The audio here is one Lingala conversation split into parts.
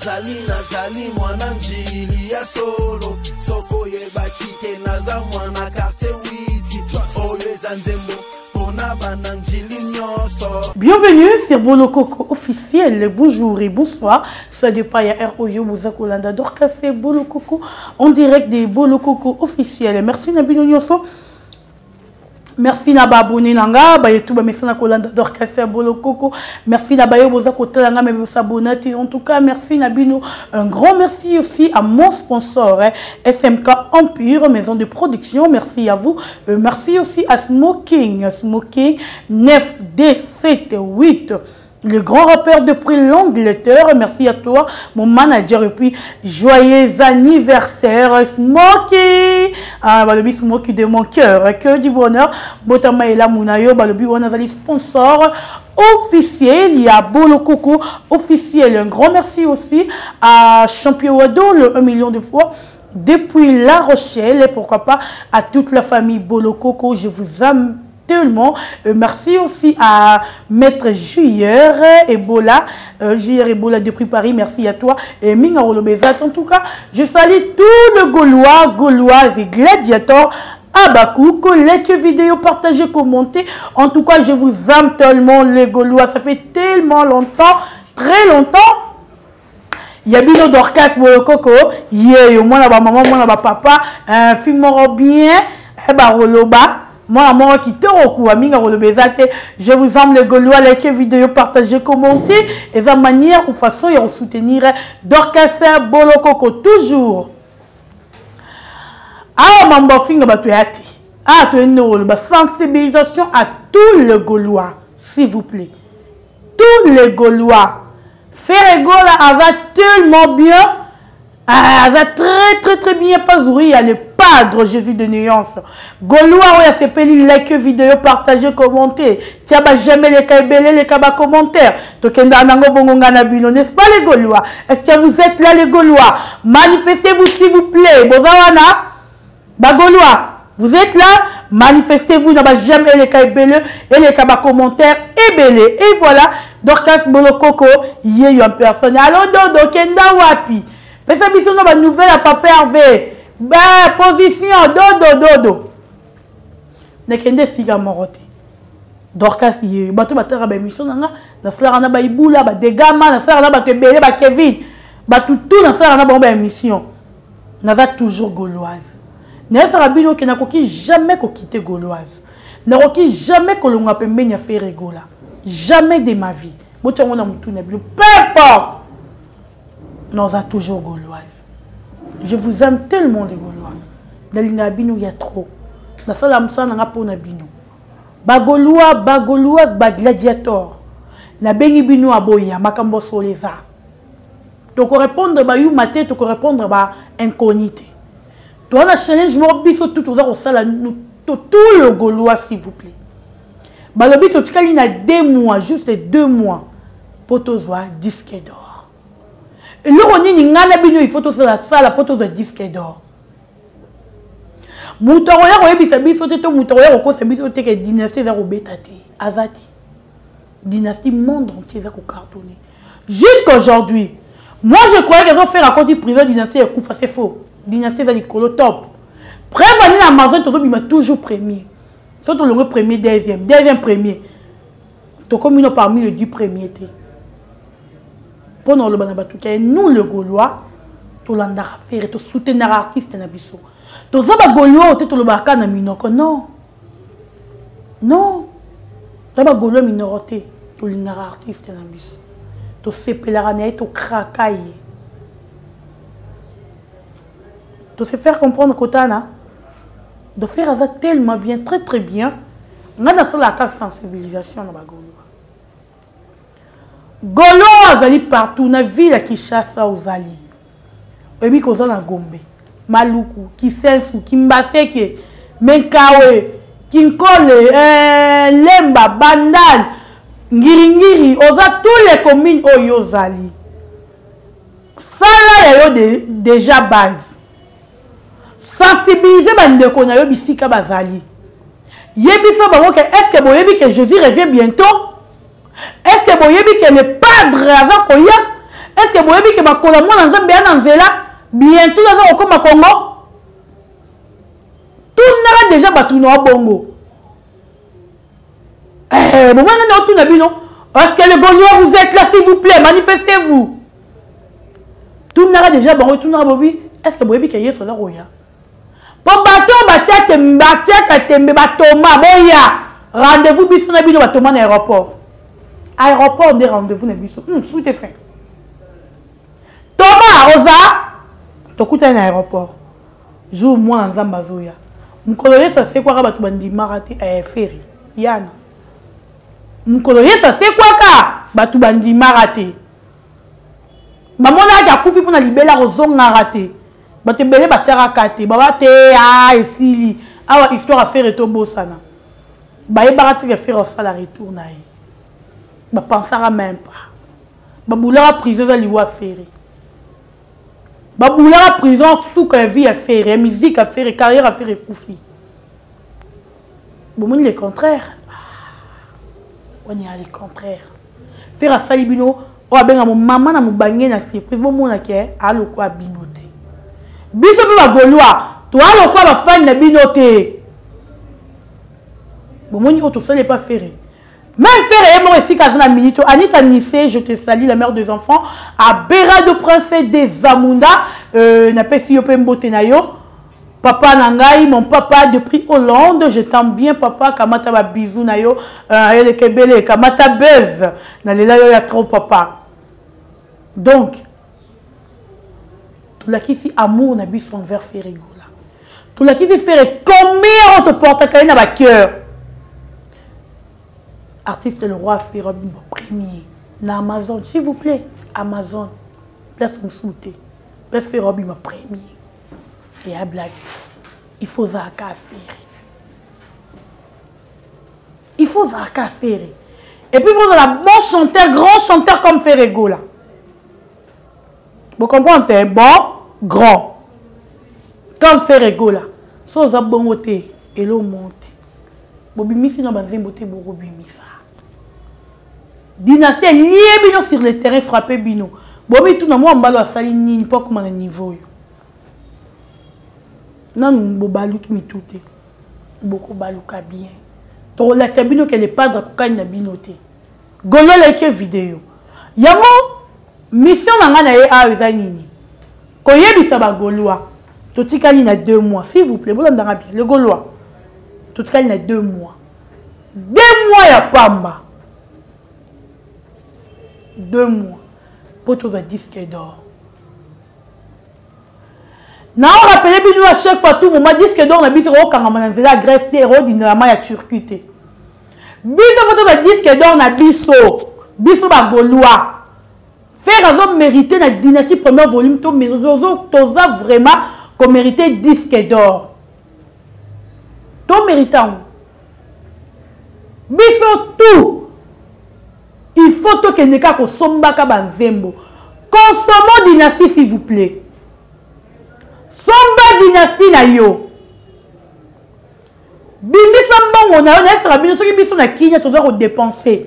nazali mwana njili ya solo soko yebaki ke naza mwana quartier witi oyo eza nzembo pona bana njili nyoso. Bienvenue sur Bolo Coco officiel. Bonjour et bonsoir. Ça dépend ya ROYO Bozakolanda Dorcas Bolo Coco en direct des Bolo Coco officiel. Merci Nabino Nyoso. Merci na abonné nanga ba YouTube merci na Kolanda Dorcas Bolo Coco. Merci na bayo boza kotelanga mais s'abonner. En tout cas, merci Nabino. Un grand merci aussi à mon sponsor SMK Empire maison de production. Merci à vous. Merci aussi à Smoking 9D78. Le grand rappeur de prix l'Angleterre. Merci à toi, mon manager. Et puis, joyeux anniversaire, Smokey. Ah, balobi Smokey de mon cœur. Que du bonheur. Botama et la Mounayo. Balobi, on a les sponsors officiels. Il y a Bolo Coco officiel. Un grand merci aussi à Champion Wado, le 1 million de fois. Depuis La Rochelle. Et pourquoi pas à toute la famille Bolo Coco. Je vous aime tellement. Merci aussi à Maître Juilleur Ebola. Juilleur Ebola depuis Paris. Merci à toi. Et Minga Rolobezat. En tout cas, je salue tous les Gaulois, Gauloises et gladiateurs. Abakou, collègues, vidéos, partagez, commentez. En tout cas, je vous aime tellement les Gaulois. Ça fait tellement longtemps, très longtemps. Yabino Dorcas Bolo Coco. Yo, moi, la maman, moi, la papa. Un film bien. Roloba. Moi, moi qui te recours, je vous aime les Gaulois, likez vidéo, partagez, commentez. Et de manière ou façon de soutenir Dorcas Bolo Coco toujours. Ah, mambo finga batuati. Ah, tu es une sensibilisation à tous les Gaulois, s'il vous plaît. Tous les Gaulois. Faire Gaulois va tellement bien. Ah, ça très bien pas ouvrir, il y a le padre Jésus de Nuance. Gaulois, ouais, c'est peli, like vidéo, partagez, commentez. Tiens, bah, jamais les caibélés, les cabas commentaires. Tokenda nango bongo ngana bino, n'est-ce pas les Gaulois? Est-ce que vous êtes là les Gaulois? Manifestez-vous s'il vous plaît. Bozawana, bah Gaulois, vous êtes là? Manifestez-vous, n'a pas jamais les caibélés et les cabas commentaires et belé. Et voilà, Dorcas Bolo Coco, y a eu une personne. Allô, Dodo, Kenda Wapi. Mais ça, c'est une nouvelle à Papa Hervé. Ben, position, dodo. Nekende siga morote. Dorcas, yé. Bato batera ba émission nanga. Na frère na ba ibula, ba degama, na frère na ba kebele, ba Kevin. Bato tout na frère na ba émission. Naza toujours gauloise. Nesa rabino ke na koki jamais ko quitter gauloise. Na koki jamais ko longa pembe nya faire rigola. Jamais de ma vie. Boto ngona mutu na bilo. Peu importe. Nous a toujours gauloise. Je vous aime tellement les Gaulois. Dans l'Inabino, il y a trop. Dans la salle, il y a pour Nabino. Ba Gaulois, ba Gauloise, ba gladiator. Na bengi bino aboya, makambo soleza. Tu peux répondre ba you maté, tu peux répondre ba incognité. Tu as un challenge morbiso tout aux salle tous les Gaulois s'il vous plaît. Ba le but tu as 2 mois, juste 2 mois pour te voir disque d'or. Et là, il faut que ça la photo de disque d'or. Moutoroya, dynastie Azati. Dynastie monde entier va cartonner. Jusqu'à aujourd'hui, moi je croyais qu'ils ont fait raconter prison dynastie Koufa, c'est faux. Dynastie va le top. Prévenir Amazon, il m'a toujours premier. Surtout le premier, deuxième premier. Tu comme parmi les 10 premiers. Pendant le banabatu, nous les Gaulois, tout l'andara faire, tout soutenir l'artiste na biso. Tout ça ba Gaulois, tout le baka na minoko non. Non. Ça ba Gaulois minorité, tout l'andara artiste na biso. Tout sepelarane, tout krakaye. Tout se faire comprendre kotana. De faire ça tellement bien, très bien. On a dans la case sensibilisation na ba Gaulois. Gaulois azali partout na ville qui chasse aux ali. Ebi koza na Gombe, Maluku, Kisensu, Kimbaseke, Menkawe, Kinkole, Lemba, Bandal, Ngiringiri, oza tous les communes oyo zali. Ça là yo déjà base. Sensibiliser bandeko na yo bisika bazali. Yebiso bango que est-ce que boyebi que Jésus revient bientôt? Est-ce que boyebi que le padre avant koya? est-ce que boyebi ke bakola mwana nzambe ya na nzela bientôt naza kokoma Congo tout nara déjà batuna wa bongo bon moi non tout na bino est-ce que les Gaulois vous êtes là s'il vous plaît manifestez-vous tout nara déjà bango tout nara bobi est-ce que boyebi ke yeso za roya po bato batiaka tembe batoma boya rendez-vous biso na bino batoma na aéroport de rendez-vous na biso tout est fait Thomas Rosa tokuta na aéroport jour moi nzamba zoya mukolo yesa c'est quoi ba tubandi marati ferry yana mukolo yesa c'est quoi ka ba tubandi marati ba mona ka kufi pona libela rozonga raté ba te belé ba tiara kate ba te esili awa histoire à faire et to bosana ba e barati ke faire ça la retour na yi ba pensera même pas ba boulera prison za liwa ferry Baboula prison sous que vie à faire, musique à faire, carrière à faire et koufi. Bon, le contraire. On y a le contraire. Faire à salibino, on a bien mon maman na mon bagné na surprise, bon mon aké, allo quoi binoté. Biso ba Gaulois, toi allo quoi ba fan na binoté. Bon mon auto ça n'est pas faire. Même faire et moi ici Kazana Milito, Anita Nissé, je te salue, la mère des enfants, à Béra de Princesse des Amunda, n'a pas si yopembo tenayo, papa Nangaï, mon papa depuis Hollande, je t'aime bien papa, Kamata ba bisou nayo, elle est kebele, Kamata buzz, n'allez là il y a trop papa. Donc, tout là qui si amour n'a bis envers Ferrigola. Tout là qui fait faire combien on te porte à Kalina ba cœur. Artiste le roi Ferrobi premier na Amazon s'il vous plaît Amazon place me souter place Ferrobi ma premier et à blague il faut zaka faire et puis vous avez un bon chanteur grand chanteur comme Ferrigola vous comprenez bon grand comme Ferrigola sans abongoté et l'eau monte bobi misi na banzembo te bobi misa dynastie nié bino sur le terrain frappé bino bobi tout na moi mbalo asali nini pas comme na niveau yo nan bobalu ki mitute boko baluka bien to la bino que les padres kokani na bino te golo like vidéo yamo mission na nga na ye a eza nini koyebisa ba Gaulois to tikali na 2 mois s'il vous plaît bolanda bien le Gaulois tout cas, il y a 2 mois. 2 mois, il y a Pamba. 2 mois. Pour tout le disque d'or. Nous rappelons à chaque fois tout moment disque d'or, nous avons dit la Grèce, dynamiquement, il y a Turquie. Nous avons dit disque d'or, nous avons Gaulois. Faire raison mériter la dynastie premier volume, mais nous avons vraiment qu'on méritait disque d'or. Tout méritant. Biso tout. Il faut que nous ayons sombaka banzembo. Consommons dynastie s'il vous plaît. Somba dynastie na yo. Bimisa mbongo na yo na sera bino soki biso na kinya toza ko dépenser.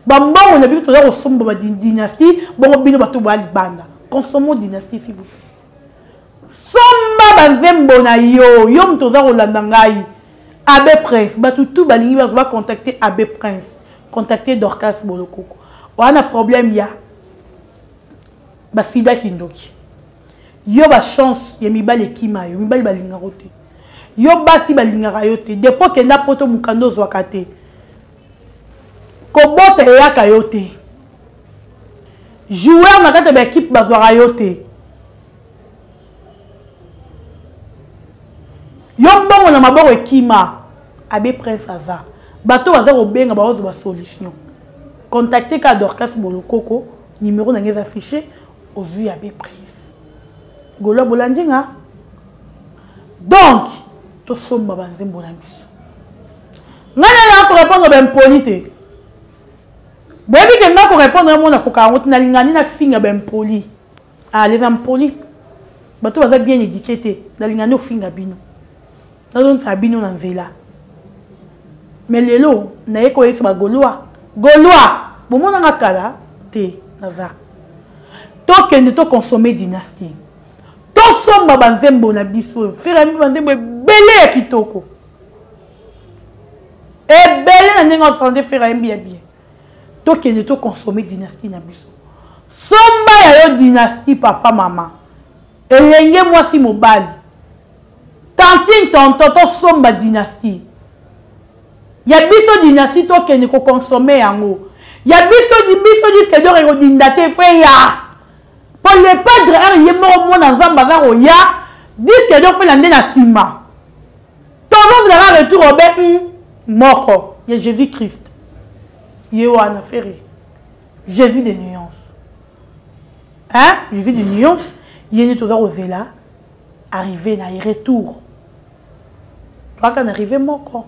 Ba mbongo na biso toza ko somba dynastie, bongo bino bato ba libanda. Consommons dynastie s'il vous plaît. Somba banzembo na yo, yo mtoza ko landa ngai. Abbé Prince, tout balingi va contacter Abbé Prince, contacter Dorcas Bolokoko. On a un problème ya. Ba Sida Kindoki. Yo ba chance, ya mibale kima yo, mibale balinga rote. Yo basi balinga rayote, depuis que na poto mukando zwakate. Kobota ya kayote. Joueur na kata ba équipe bazwa rayote. Yo mbongo na maboko ekima. Abbé Prince Aza. Bato Aza obenga ba ozo ba solution. Contactez ka Dorcas Bolokoko, numéro na ngeza affiché au vu Abbé Prince. Golo bolandinga. Donc, to somba banzembo na biso. Ngana na ko répondre ben polité. Boyebi ke ngako répondre mo na ko ka ngoti na lingani na finga ben poli. Ah les impoli. Bato Aza bien éduqué na lingani o finga bino. Na don sabino na nzela. Mais lelo na yeko yeso ba Gaulois. Gaulois, bon mon nga kala te naza. tokende to consommer dynastie to somba banzembo na biso frère ami banzembo belé ya kitoko et belé na ndenge santé frère ami bien tokende to consommer dynastie na biso somba ya yo dynastie papa mama elenge mwasi mobali tantine tonton to somba dynastie ya biso dynastie tokende ko consommer yango ya biso disque d'or ekodinda te frère ya pour le padre il est mort mon ensemble bazar ya disque d'or fait la nde na sima tonton la retour Robert moko ya Jésus Christ yewana frère Jésus de nuances hein Jésus de nuances yene toza ozela arrivé na retour toi quand arrivé moko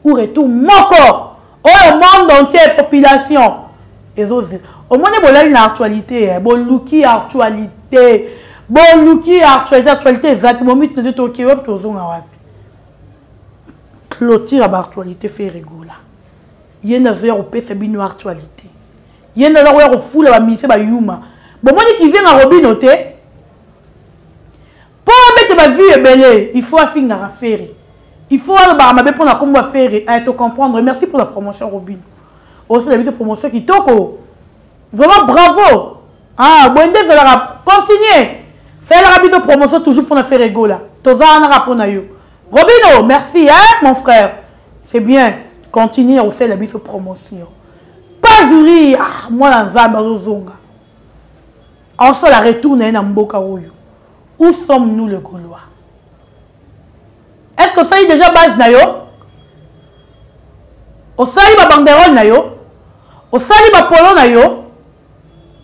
ou retour moko au monde entier population et autres au moins bolali na actualité boluki actualité exactement mythe de Tokyo tozonga wapi clôture ba actualité fait rigola yena zo ya kopesa bino actualité yena zo ya kofula ba mise ba yuma bon moi qui vient à Robino te pour mettre ba vie belé il faut affinga à faire. Il faut aller pour la comment faire et te comprendre. Merci pour la promotion Robin. Aussi la promotion qui toko. Vraiment bravo. Ah, bon continuez. Fais la promotion toujours pour la faire rigola. Toza na rapona yo. Robino, merci hein mon frère. C'est bien. Continuez aussi la promotion. Pas zuri ah moi la nzamba zonga. En soit la retourne na mboka oyo. Où sommes-nous les Gaulois? Est-ce que ça y déjà base na yo? O sali ba banderole na yo? O sali ba polo na yo?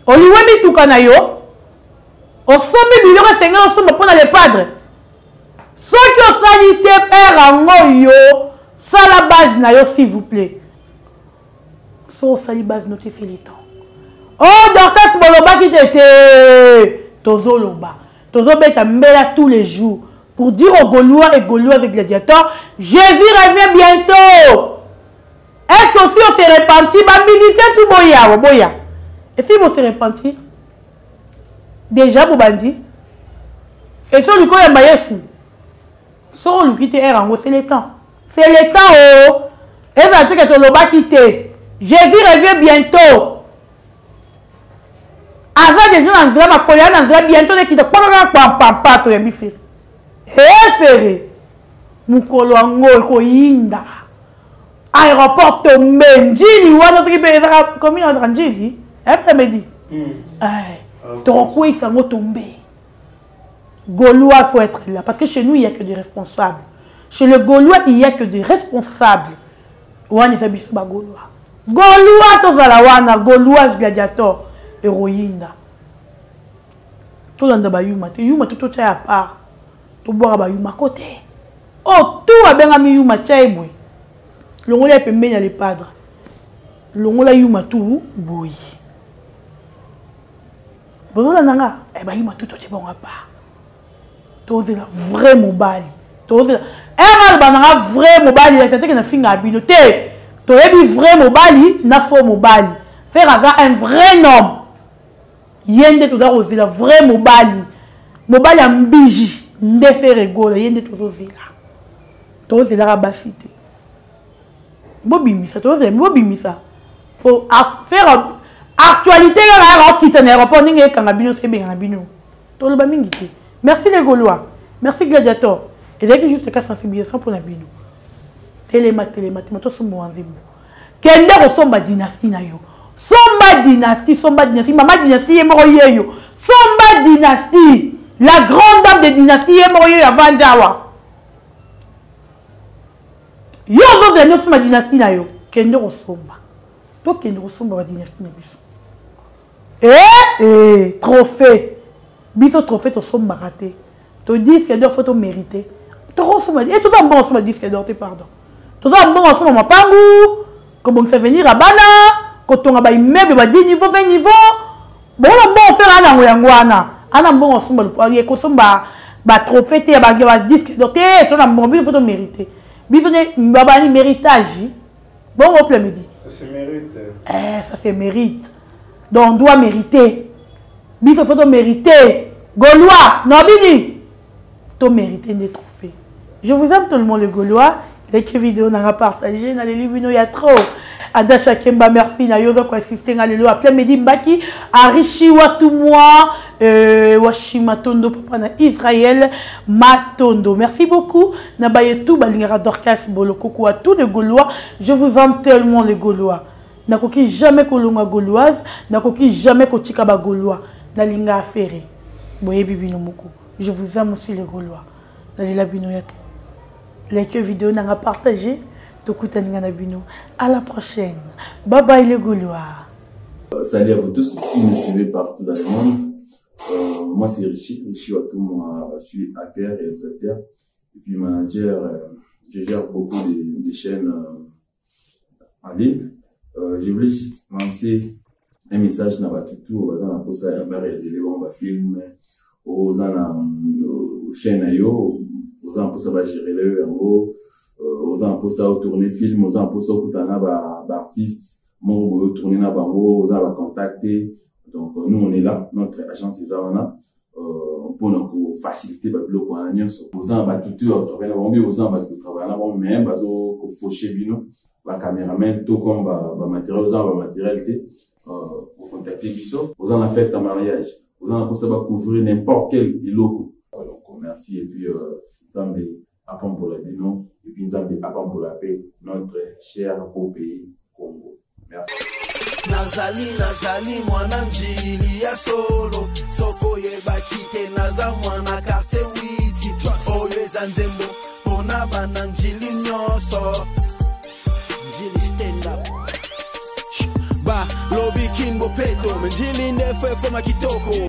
O liwe mituka na yo? O sombi biloko senga o somba pona les padres. Soki o sali te père ango yo, sala base na yo s'il vous plaît. So o sali base noté c'est le temps. Oh Dorcas boloba ki tete. Tozo loba. Tozo beta mbela tous les jours. Pour dire aux Gaulois et Gaulois et gladiateurs, Jésus revient bientôt. Est-ce que si on se repentit, tout boya. Et si on se repentit, déjà pour bandi, et si on lui connaît Mayesu, si on lui quitte Erango, c'est le temps. C'est le temps, oh. Et ça veut dire que tu l'as quitté. Jésus revient bientôt. Avant de gens dans ma colère, dans bientôt, qui te pam, tu es bifé. Ferré, mukolo ngo ko yinda aéroport tombe njili wana soki pe ezaka combien en njili après-midi to ko isa ngo tombe Gaulois faut être là parce que chez nous il y a que des responsables chez le Gaulois il y a que des responsables wana sabiso ba Gaulois to zala wana Gaulois gladiateur héroïne to landa ba yuma to cha à part to boire ba yuma côté oh tout a bien ami yuma chaibwe longola pembe na les padres longola yuma tout boy bozola nanga e ba yuma tout to bon pas toze la vrai mobali toze era ba nanga vrai mobali la tete na finga bino te to yebi vrai mobali na faux mobali faire un vrai homme yende to za ozila vrai mobali ambiji nde faire rigola yende tozozila tozila basité bobimisa bobimisa pour faire actualité la quitte un aéroport ninge kanga bino c'est bien bino to le bamingi te merci les Gaulois merci gladiateur et c'est juste cas sensibilisation pour la bino téléma to sombo anzibu kende ko somba dynastie na yo somba dynastie mama dynastie yemoro yeyo somba dynastie la grande dame de dynastie yemoro yeyo avant Jawa yo zo zeno somba dynastie na yo kende ko somba to kende ko somba ba dynastie na biso trophée biso trophée to somba raté to disque d'or faut to mériter to somba et tout ça bon somba disque d'or te pardon tout ça bon somba mapangu comment ça venir à bana quand on a ba immeuble ba 10 niveau 20 niveau bon on faire ana ngwana ana bon somba ye ko somba ba trophée te ba disque d'or te to na bon biso faut to mériter biso ne ba ni méritage bon au midi ça se mérite ça se mérite donc on doit mériter biso faut mériter Gaulois nobini to mériter des trophées. Je vous aime tout le monde les Gaulois. Les vidéos n'a partagé dans les livres il y a trop. Adasha Kemba merci na yozo ko assister ngalelo après midi mbaki arishi watu moi Washimatondo papa na Israël Matondo. Merci beaucoup na bayetu balingara Dorcas Bolokoko à tous les Gaulois. Je vous aime tellement les Gaulois. Na koki jamais kolonga gauloise, na koki jamais kotika ba Gaulois. Na linga affaire. Boye bibino moko. Je vous aime aussi les Gaulois. Na la bino yato. Les vidéos n'a partagé. À la prochaine. Bye bye les Gaulois. Salut à vous tous, si vous me suivez partout dans le monde. Moi c'est Richie Watou, moi je suis acteur et réalisateur. Et puis manager, je gère beaucoup de chaînes en ligne. Je voulais juste lancer un message dans la tuto, aux gens pour ça, réaliser les films, aux chaînes aux gens pour ça va gérer le héros. Aux gens pour ça tourner film, aux gens pour ça artistes, mon tourner na bango, aux gens va contacter. Donc nous on est là, notre agence est là pour nous faciliter le bloc en alliant. Aux gens va tout travailler là, aux gens va tout travailler là, mais bazo ko faucher bino, ba caméraman tout comme ba matériel, aux gens ba matériel pour contacter biso. Aux gens la fête à mariage, aux gens pour ça va couvrir n'importe quel loco. Donc merci et puis Zambé apprendre pour la bino. Et puis nous avons pour la paix notre cher beau pays Congo. Merci. Nazali mwana njili ya solo soko yebaki te naza mwana carte witi oyo eza nzembo pona bana njili nyonso njili stand up ba lobi king bopeto njili ndefu koma kitoko.